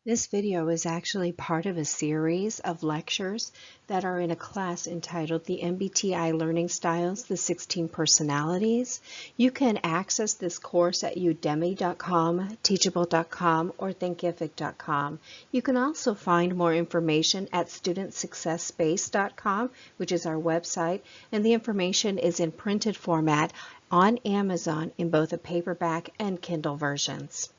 This video is actually part of a series of lectures that are in a class entitled The MBTI Learning Styles, the 16 Personalities. You can access this course at udemy.com, teachable.com, or thinkific.com. You can also find more information at studentsuccessbase.com, which is our website, and the information is in printed format on Amazon in both a paperback and Kindle versions.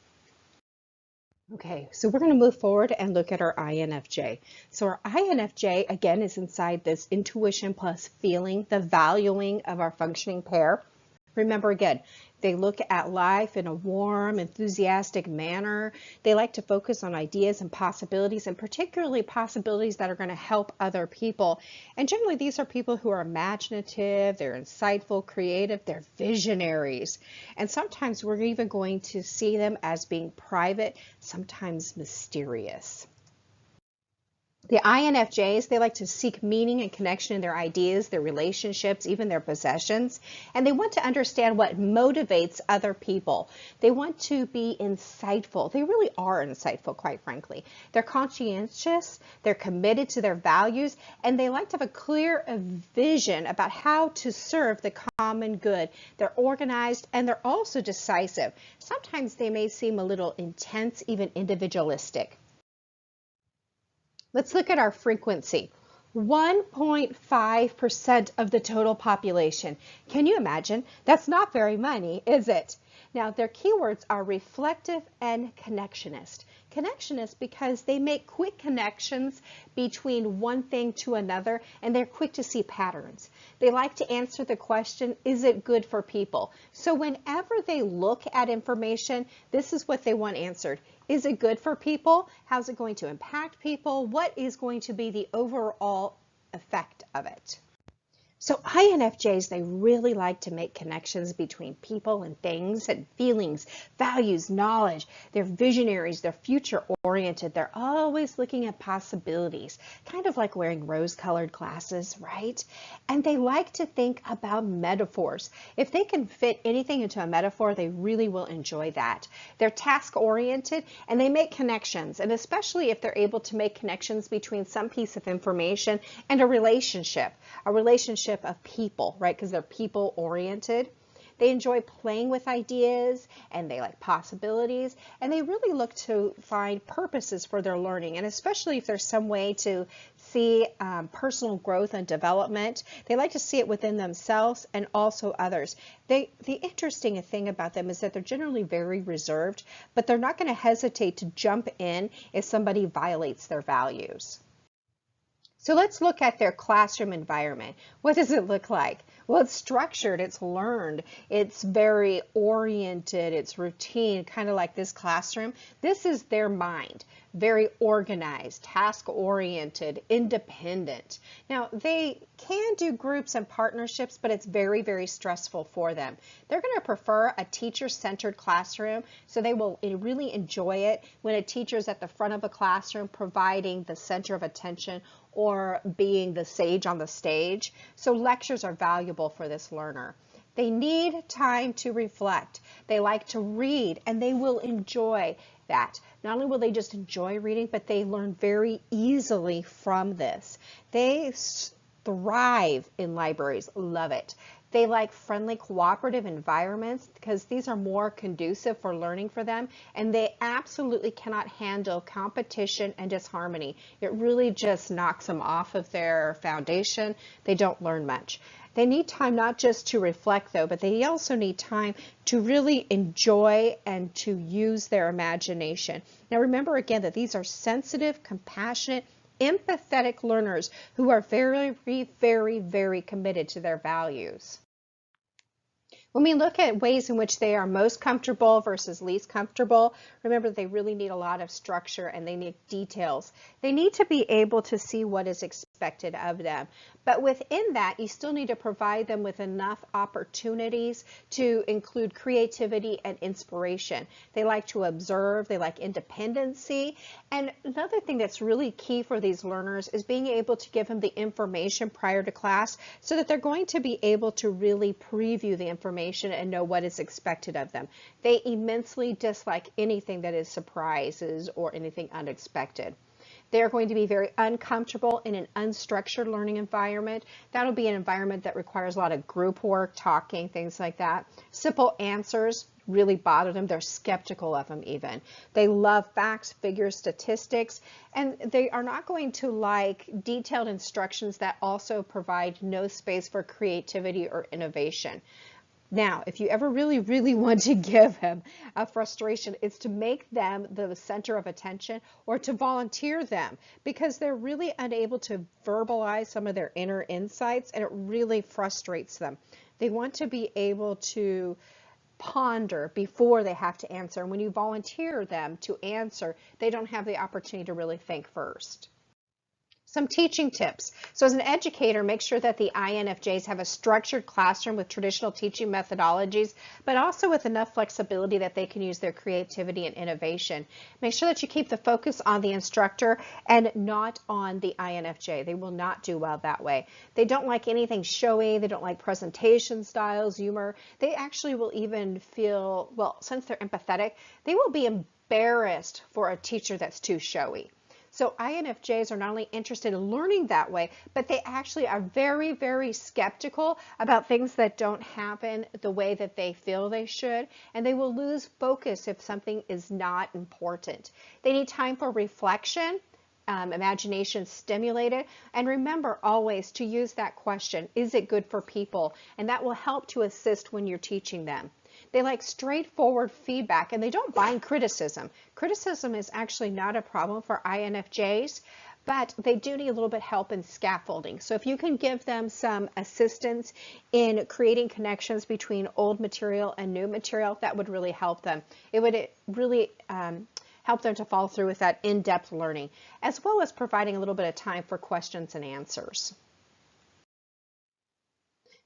Okay, so we're going to move forward and look at our INFJ. So our INFJ, again, is inside this intuition plus feeling, the valuing of our functioning pair. Remember, again, they look at life in a warm, enthusiastic manner. They like to focus on ideas and possibilities, and particularly possibilities that are going to help other people. And generally, these are people who are imaginative, they're insightful, creative, they're visionaries. And sometimes we're even going to see them as being private, sometimes mysterious. The INFJs, they like to seek meaning and connection in their ideas, their relationships, even their possessions, and they want to understand what motivates other people. They want to be insightful. They really are insightful, quite frankly. They're conscientious, they're committed to their values, and they like to have a clear vision about how to serve the common good. They're organized and they're also decisive. Sometimes they may seem a little intense, even individualistic. Let's look at our frequency. 1.5% of the total population. Can you imagine? That's not very many, is it? Now, their keywords are reflective and connectionist. Connectionist because they make quick connections between one thing to another, and they're quick to see patterns. They like to answer the question, is it good for people? So whenever they look at information, this is what they want answered. Is it good for people? How's it going to impact people? What is going to be the overall effect of it? So INFJs, they really like to make connections between people and things and feelings, values, knowledge. They're visionaries, they're future oriented. They're always looking at possibilities, kind of like wearing rose-colored glasses, right? And they like to think about metaphors. If they can fit anything into a metaphor, they really will enjoy that. They're task oriented and they make connections, and especially if they're able to make connections between some piece of information and a relationship of people, right? Because they're people oriented. They enjoy playing with ideas and they like possibilities, and they really look to find purposes for their learning, and especially if there's some way to see personal growth and development. They like to see it within themselves and also others. The interesting thing about them is that they're generally very reserved, but they're not going to hesitate to jump in if somebody violates their values. So let's look at their classroom environment. What does it look like? Well, it's structured, it's learned, it's very oriented, it's routine, kind of like this classroom. This is their mind, very organized, task-oriented, independent. Now, they can do groups and partnerships, but it's very, very stressful for them. They're going to prefer a teacher-centered classroom, so they will really enjoy it when a teacher's at the front of a classroom providing the center of attention or being the sage on the stage. So lectures are valuable for this learner. They need time to reflect. They like to read, and they will enjoy that. Not only will they just enjoy reading, but they learn very easily from this. They thrive in libraries, love it. They like friendly, cooperative environments because these are more conducive for learning for them, and they absolutely cannot handle competition and disharmony. It really just knocks them off of their foundation. They don't learn much. They need time not just to reflect though, but they also need time to really enjoy and to use their imagination. Now remember again that these are sensitive, compassionate, empathetic learners who are very, very, very committed to their values. When we look at ways in which they are most comfortable versus least comfortable, remember they really need a lot of structure and they need details. They need to be able to see what is expected expected of them. But within that, you still need to provide them with enough opportunities to include creativity and inspiration. They like to observe, they like independency. And another thing that's really key for these learners is being able to give them the information prior to class so that they're going to be able to really preview the information and know what is expected of them. They immensely dislike anything that is surprises or anything unexpected. They're going to be very uncomfortable in an unstructured learning environment. That'll be an environment that requires a lot of group work, talking, things like that. Simple answers really bother them. They're skeptical of them even. They love facts, figures, statistics, and they are not going to like detailed instructions that also provide no space for creativity or innovation. Now, if you ever really want to give him a frustration, it's to make them the center of attention or to volunteer them, because they're really unable to verbalize some of their inner insights, and it really frustrates them. They want to be able to ponder before they have to answer. And when you volunteer them to answer, they don't have the opportunity to really think first. Some teaching tips. So as an educator, make sure that the INFJs have a structured classroom with traditional teaching methodologies, but also with enough flexibility that they can use their creativity and innovation. Make sure that you keep the focus on the instructor and not on the INFJ. They will not do well that way. They don't like anything showy. They don't like presentation styles, humor. They actually will even feel, well, since they're empathetic, they will be embarrassed for a teacher that's too showy. So INFJs are not only interested in learning that way, but they actually are very skeptical about things that don't happen the way that they feel they should, and they will lose focus if something is not important. They need time for reflection, imagination stimulated, and remember always to use that question, is it good for people? And that will help to assist when you're teaching them. They like straightforward feedback, and they don't mind criticism. Criticism is actually not a problem for INFJs, but they do need a little bit help in scaffolding. So if you can give them some assistance in creating connections between old material and new material, that would really help them. It would really help them to follow through with that in-depth learning, as well as providing a little bit of time for questions and answers.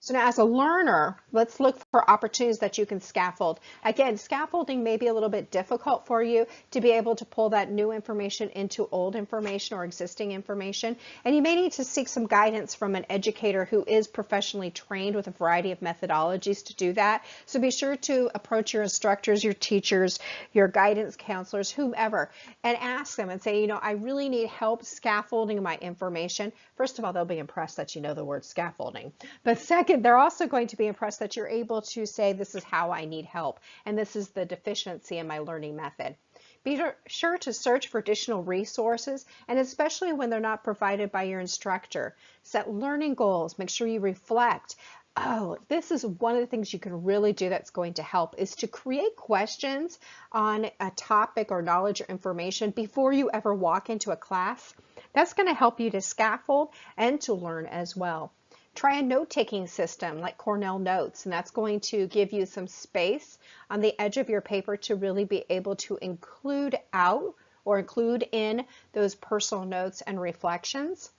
So now as a learner, let's look for opportunities that you can scaffold. Again, scaffolding may be a little bit difficult for you to be able to pull that new information into old information or existing information. And you may need to seek some guidance from an educator who is professionally trained with a variety of methodologies to do that. So be sure to approach your instructors, your teachers, your guidance counselors, whomever, and ask them and say, you know, I really need help scaffolding my information. First of all, they'll be impressed that you know the word scaffolding. But second, they're also going to be impressed that you're able to say, this is how I need help, and this is the deficiency in my learning method. Be sure to search for additional resources, and especially when they're not provided by your instructor. Set learning goals. Make sure you reflect. Oh, this is one of the things you can really do that's going to help, is to create questions on a topic or knowledge or information before you ever walk into a class. That's going to help you to scaffold and to learn as well. Try a note-taking system like Cornell Notes, and that's going to give you some space on the edge of your paper to really be able to include out or include in those personal notes and reflections.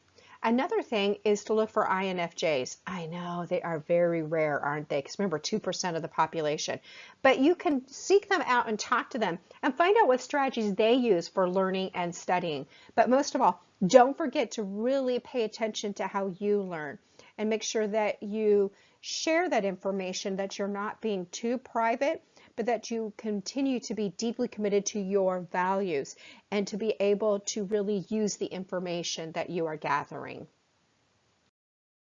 Another thing is to look for INFJs. I know they are very rare, aren't they? Because remember, 2% of the population. But you can seek them out and talk to them and find out what strategies they use for learning and studying. But most of all, don't forget to really pay attention to how you learn, and make sure that you share that information, that you're not being too private, but that you continue to be deeply committed to your values and to be able to really use the information that you are gathering.